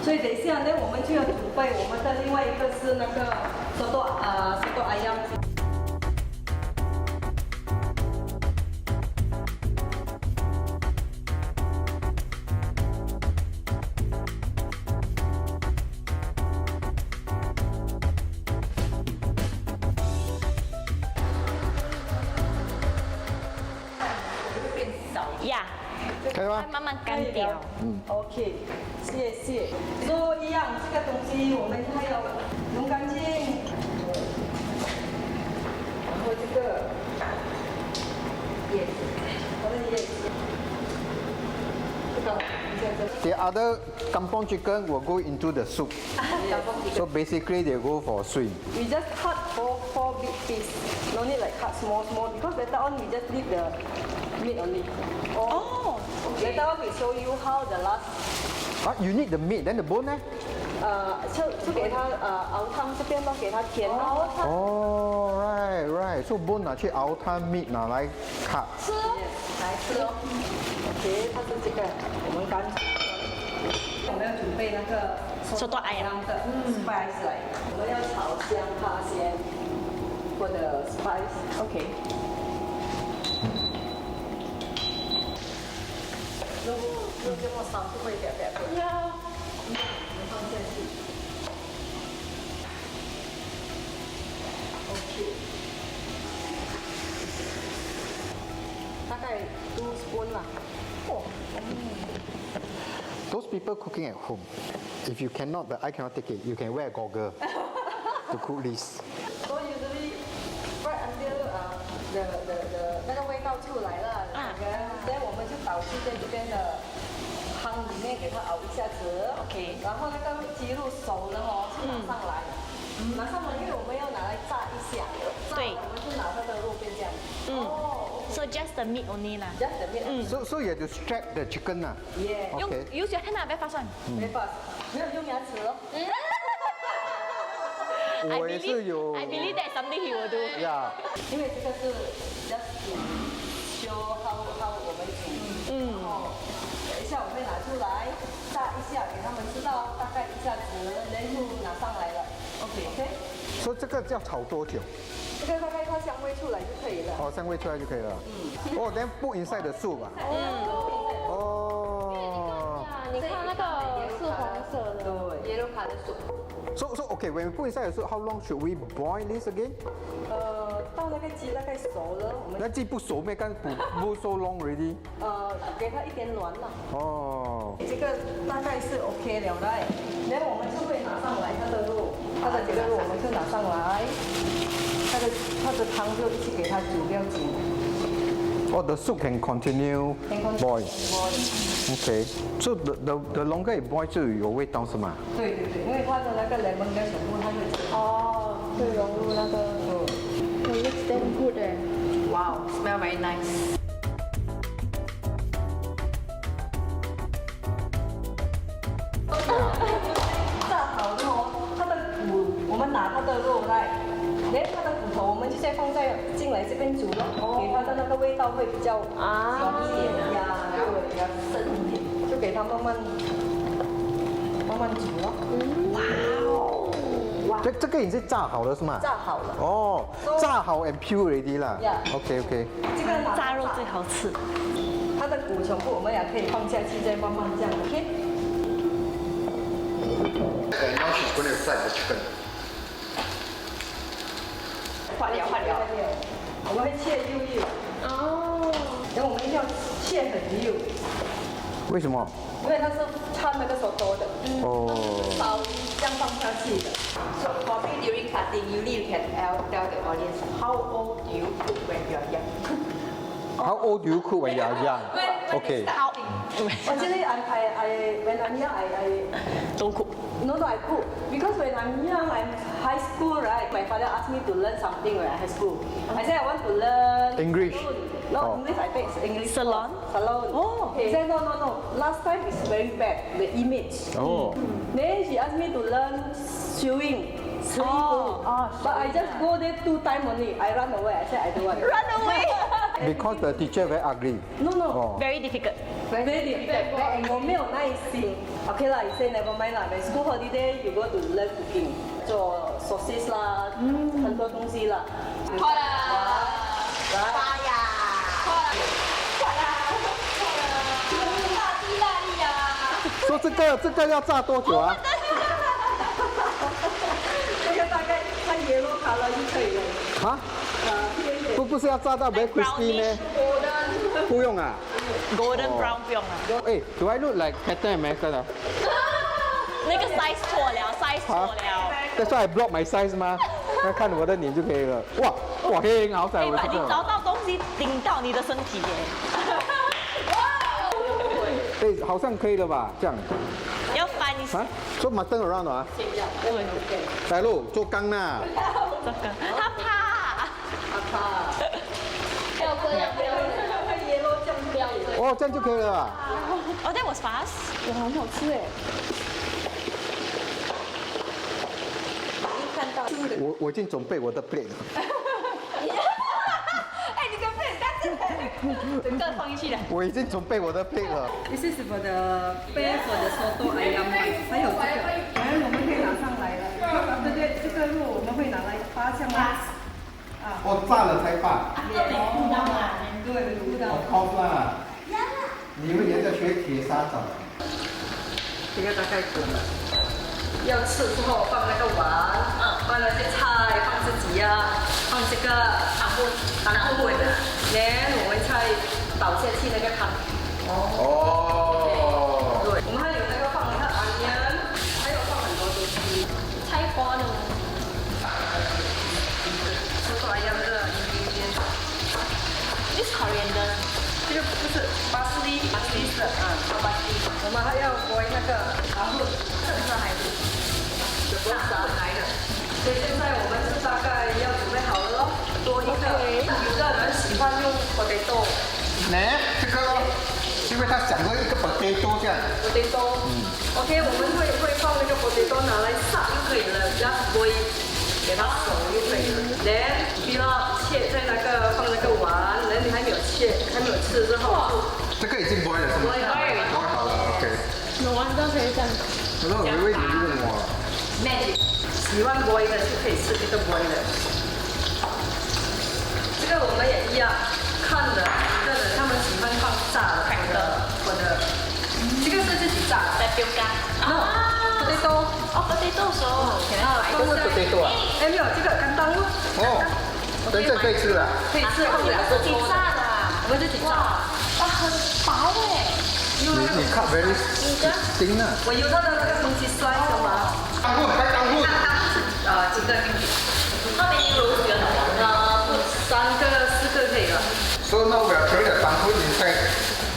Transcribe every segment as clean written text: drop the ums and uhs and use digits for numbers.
所以等一下呢，我们就要准备我们的另外一个是那个soto ayam。呀，可以吗？慢慢干掉。OK， 谢谢。都一样，这个东西我们还要弄干净。然后这个叶子，它的叶子，这个The other kampong chicken will go into the soup. So basically they go for sweet. we just cut four big pieces. No need like cut small because later on we just leave the meat only. Oh, Later on we show you how the last. You need the meat, then the bone 呢？就给它熬汤这边咯，给它填咯。哦，right. So bone 拿去熬汤 ，meat 拿来 cut。吃哦，来吃哦。OK，它是这个，我们刚我们要准备那个 soto ayam 的 spice 来，我们要炒香它先，或者 spice。OK。如果这么烧就会掉掉的。要。我们放下去。OK。大概2 spoon 啦。哦。Those people cooking at home, if you cannot, but I cannot take it, you can wear a goggle to cook this. So usually right until 那个味道出来了，然后我们就倒进在这边的汤里面给它熬一下子 OK 然后那个鸡肉熟了哦，就拿上来。拿上来，因为我们要拿来炸一下，对我们就拿它的肉片这样。So just the meat only 啦。 Just the meat. So you have to strap the chicken 啊。 Yeah. 用 Okay. use your hand 啊，别发酸。没法，没有用牙齿哦。我也是有。 I believe that's something he will do. Yeah. 因为这个是 just to show how 我们煮。然后等一下我会拿出来炸一下，给他们知道大概一下子，然后拿上来了。OK。所以这个要炒多久？这个大概它香味出来就可以了。哦，香味出来就可以了。哦，then put inside the soup 啊。哦。你看那个是黄色的。对，yellow color soup。So okay, when we put inside the soup, how long should we boil this again? 到那个鸡大概熟了，我们那鸡不熟咩？干不 so long already? 给它一点软了。哦。这个大概是 OK 了的，然后我们就会拿上来它的肉，它的这个肉我们就拿上来，它的汤就一起给它煮，不要紧。Oh, the soup can continue boil. Okay. So the longer it boils 就有味道是吗？对，因为它的那个 lemon 跟全部它会哦，会融入那个。It looks damn good 哎。 Wow, smell very nice. 炸好的哦，它的骨我们拿它的肉来，连它的骨头我们就先放在进来这边煮咯，给它的那个味道会比较香一点呀，对，比较深一点，就给它慢慢煮咯。这个已经是炸好了是吗？炸好了。哦，炸好 and pure already 啦。Yeah. OK。这个拿炸肉最好吃。它的骨全部我们也可以放下去，再慢慢这样 ，OK。 And now she's going to fry the chicken. 换了，我们会切幼。哦。然后我们一定要切很幼，为什么？因为它是掺那个手多的。哦。烧这样放下去的。 So probably during cutting, usually you can tell the audience how old do you cook when you're young. How old do you cook when you are young? Okay. Actually, when I'm young, I Don't cook. no, I cook because when I'm young, I'm high school, right? My father asked me to learn something when I'm high school. I said I want to learn English. No, Oh. English. I think it's English. Salon? Salon. Oh. He said no. Last time it's very bad, the image. Oh. Then she asked me to learn sewing. But I just go there 2 times only. I run away. I said I don't want. Run away. because the teacher very ugly. No no. Oh. Very difficult. Very difficult. 我没有耐心。OK 啦，你 say never mind 啦。My school holiday you go to learn cooking， 做 sausage 啦，很多东西啦。好了，发呀，快啦，意大利呀。说这个要炸多久啊？这个大概看 yellow color 就可以了。啊？不是要炸到 very crispy 呢？不用啊。Golden brown 不用啊。哎，Do I look like Captain America 啊？那个 size 错了，size 错了。That's why I block my size 吗？那看我的脸就可以了。哇，很好仔，我这你个。找到东西顶到你的身体耶。哎，好像可以了吧？这样。要翻一下啊，做 mutton around 啊？来路做缸呐。这个，他怕。不要这样，不要这样。哦，这样就可以了啊。Oh, that was fast. 哇，很好吃哎。我已经准备我的 plate 了。哎，你跟不能整个放进去了。我已经准备我的 plate 了。This is for the bear for the soto ayam， 还有这个，然后我们可以拿上来了。对对，这个肉我们会拿来发香吗？哦，炸了才发。对，知道。好啦。你们也在学铁砂掌。这个大概够了。要吃之后放那个碗，放那些菜，放自己呀，放这个当混的，然后我们再倒下去那个汤。哦。对，我们还有那个放那个onion，还有放很多东西，菜花呢。soto ayam 的This coriander. 这个不是巴斯利是巴斯利，我们还要裹那个然后正上海的，这不是上来的。所以现在我们是大概要准备好了咯，多一个。有的人喜欢用 potato。呢，这个咯，因为他想着一个 potato 这样。potato。OK， 我们会放那个 potato 拿来炸就可以了，只要不会给它熟就可以了。然后不要切在那个放那个碗，然后你还没有切，还没有吃之后。这个已经 boil 了是吗？boil 好了 ，OK。No wonder 可以这样。然后我以为你问我。Magic， 喜欢 boil 的就可以吃这个 boil 的。这个我们也一样，看的有的人他们喜欢放炸的，或者这个是自己炸的。在标杆。potato。哦，potato 熟。都是 potato 啊。哎，没有，这个干当咯。哦，真正可以吃了。可以吃，放2个自己炸的。我们自己炸。哇，很薄哎。你 cut very thin 啊。我有它的那个东西摔的嘛。当户开当户。是几个进去How many rolls you want? ？3个、4个可以了。So now we are throwing the tanghoon inside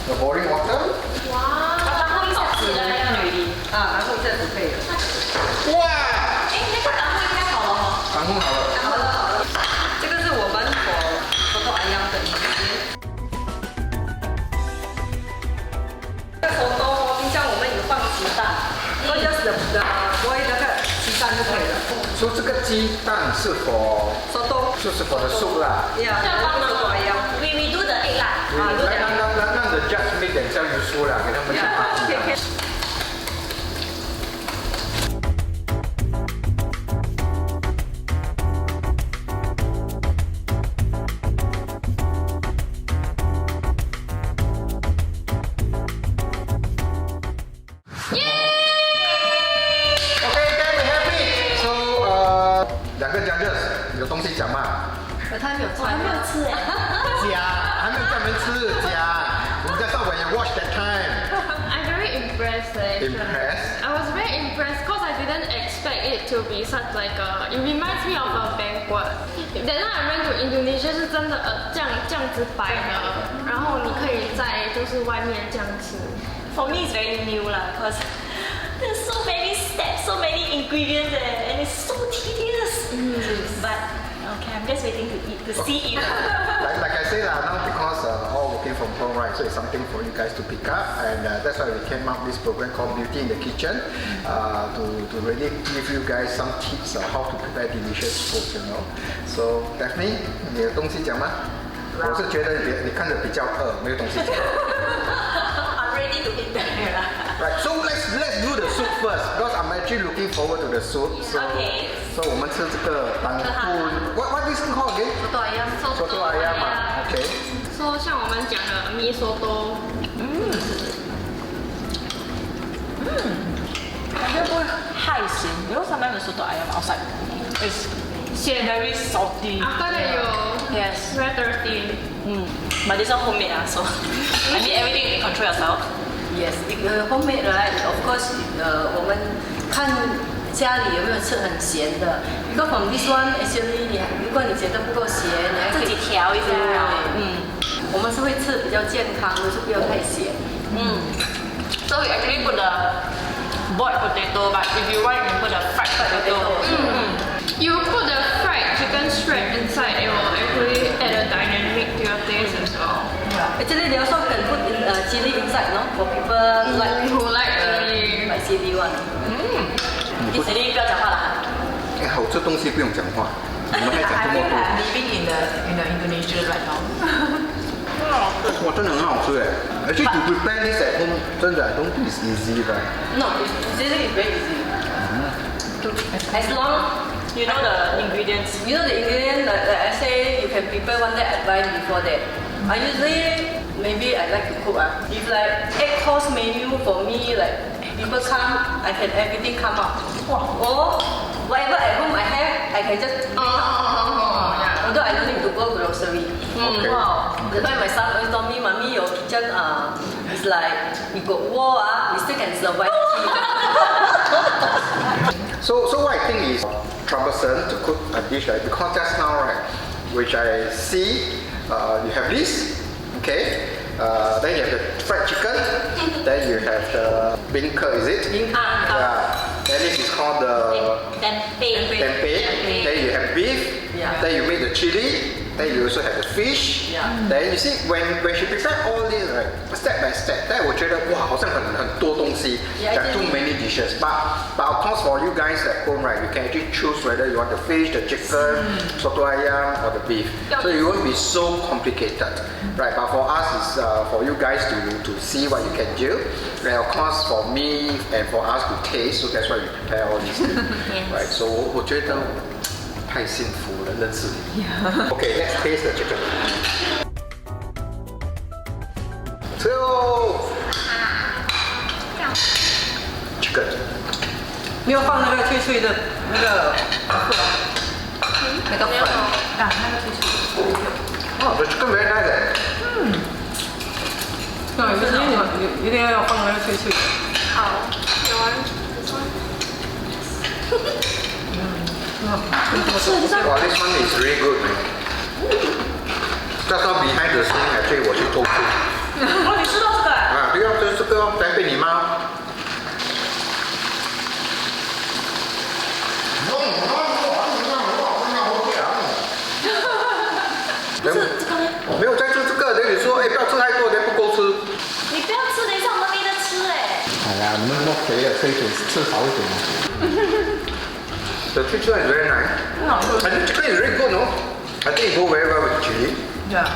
the boiling water. 哇，然后一下子了要女。然后这样就可以了。哇！哎，那个然后应该好了哈。当户好了。好了，这个是我们soto ayam 的意思。这个soto冰箱我们有放鸡蛋，所以就是boil那个鸡蛋就可以了。说这个鸡蛋是否soto 就是 for the soup 啦？呀，soto ayam。We do the egg 啦。让 the judge make themselves useful 啦，给他们去发鸡蛋。有东西讲嘛？他还没有吃，还没有吃哎。假，还没有专门吃假。我们在上when you watch that time. I'm very impressed actually. Impressed? I was very impressed because I didn't expect it to be such like a. It reminds me of a banquet. That time I went to Indonesia 是真的这样子摆的，然后你可以在就是外面这样吃。For me, it's very new lah, because there's so many steps, so many ingredients, and it's so tedious. But okay, I'm just waiting to eat, to see it. like I say now because all working from home, right? So it's something for you guys to pick up, and that's why we came up with this program called Beauty in the Kitchen to really give you guys some tips on how to prepare delicious food, you know. So Daphne, 你有东西讲吗？我是觉得你看着比较饿，没有东西吃。 I'm ready to eat that. Right, so let's do the soup first because I'm actually looking forward to the soup. So, Okay. So 我们吃这个当铺 what this called again? Soto ayam. Soto ayam 啊 ，OK. 说像我们讲的米索多，感觉不会害咸。You know sometimes the soto ayam outside is 咸 very salty. After that you Yes. very thirsty. But this one homemade so I mean everything you can control yourself. Yes, homemade right. Of course, 我们看家里有没有吃很咸的。Because from this one, actually，如果你觉得不够咸，你还可以自己调一下我们是会吃比较健康的，是不要太咸。So we actually put the boiled potato, but if you want, you can put the fried potato. You put the fried chicken strap inside, it will actually add a dynamic to your taste as well. Actually, they also can put chili inside, no? For people Who like chili. like chili one. 你肯定不要讲话了。哎，好吃东西不用讲话，我们还讲这么多。 living in the Indonesia right now. 哇，真的很好吃哎！Actually to prepare this at home，真的 I don't think it's easy, right? No, chili is very easy. As long You know the ingredients. you know the ingredient, like I say, you can prepare one day advance before that. I usually, maybe I like to cook. If like 8-course menu for me, like people come, I can everything come up. Or whatever at home I have, I can just bring up. Although I don't need to go grocery. Okay. Wow. That's why my son always told me, Mommy, your kitchen is like, you got war, we still can survive. So what I think is troublesome to cook a dish, right? Because just now, right, which I see, you have this, okay? Then you have the fried chicken. Then you have the beancurd, is it? Yeah. Then this is called the Tempeh. tempeh. Then you have beef. Yeah. Then you make the chili. Then you also have the fish. Yeah. Then you see when she prepare all this, right, step by step, 但我觉得哇，好像很多东西 Yeah, there are too many dishes. But of course for you guys at home, right, you can actually choose whether you want the fish, the chicken, soto ayam, or the beef. So it won't be so complicated, right? But for us, it's for you guys to see what you can do. And of course for me and for us to taste. So that's why we prepare all these things, right? So 我觉得太幸福了，认识你。Okay, let's taste the chicken. 吃哦。Chicken. 没有放那个脆脆的那个那个粉那个脆脆的。 Oh, the chicken very nice. 那一定要放那个脆脆的。好，有完。Wow, this one is really good, man. Just now behind the scene, actually 我去偷吃。哦，你吃到这个？啊，对啊，就是这个哦，来被你妈。不是这个呢？没有在吃这个，等你说，哎，不要吃太多，等不够吃。你不要吃，等一下我们没得吃哎。哎呀，你们那么肥了，吃一点，吃少一点。The chicken is very nice. I think chicken is very good, no? I think it go very well with chili. Yeah.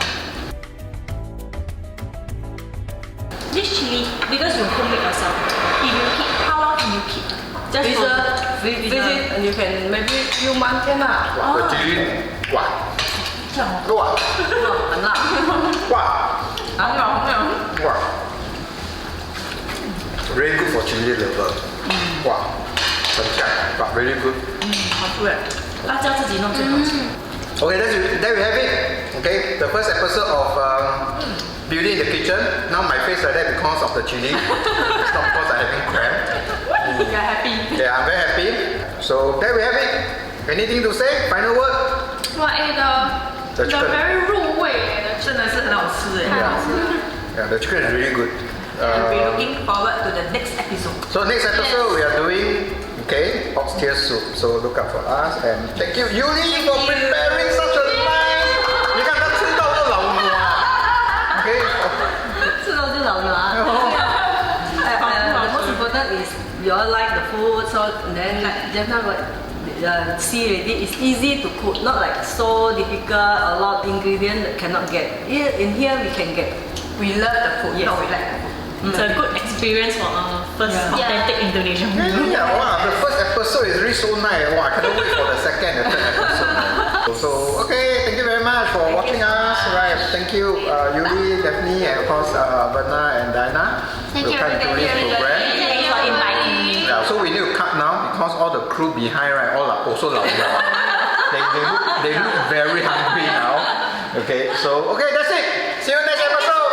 This chili, because you homemade yourself, if you keep, how long can you keep? Just Freeze it and you can maybe few months can lah. The chili, 哇，这样哦。哇，很辣。哇，哇。Very good for chili lover. 哇，很香，but very good. 好吃哎，辣椒自己弄最好吃。Okay, there we have it. Okay, the first episode of Beauty in the Kitchen. Now my face like that because of the chili. It's not because I having cramp. You're happy. Yeah, I'm very happy. So there we have it. Anything to say? Final word? 哇，the very 入味的，真的是很好吃哎。太好吃了。 Yeah, the chicken is really good. And we're looking forward to the next episode. So next episode we are doing oxtail soup. So look out for us and thank you Yuli for preparing such a nice. 你看他吃到都老暖。Okay. 吃到就老了。The most important is you all like the food, so then just now what see already. It's easy to cook, not like so difficult. A lot of ingredients that cannot get. Here in here we can get. We love the food. Yes. No, we like the food. It's a good experience for our first authentic Indonesian meal. Yeah, wow, the first episode is really so nice. Wow, I cannot wait for the second and third episode. So, okay, thank you very much for watching us. Right, thank you, Yuli, Daphne, and of course, Verna and Diana. Thank you, come to thank this you. program. Thanks for inviting me. Yeah, so we need to cut now because all the crew behind, right, all are also loud. they look very hungry now. Okay, so, okay, that's it. See you next episode.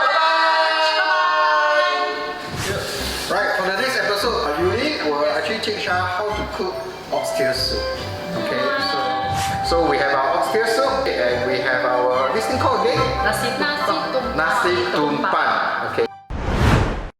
Right, for the next episode, Yuli will actually teach us how to cook oxtail soup. Okay, so we have our oxtail soup and we have our, this thing called again? Nasi Nasi tumpang. Nasi tumpan. Okay.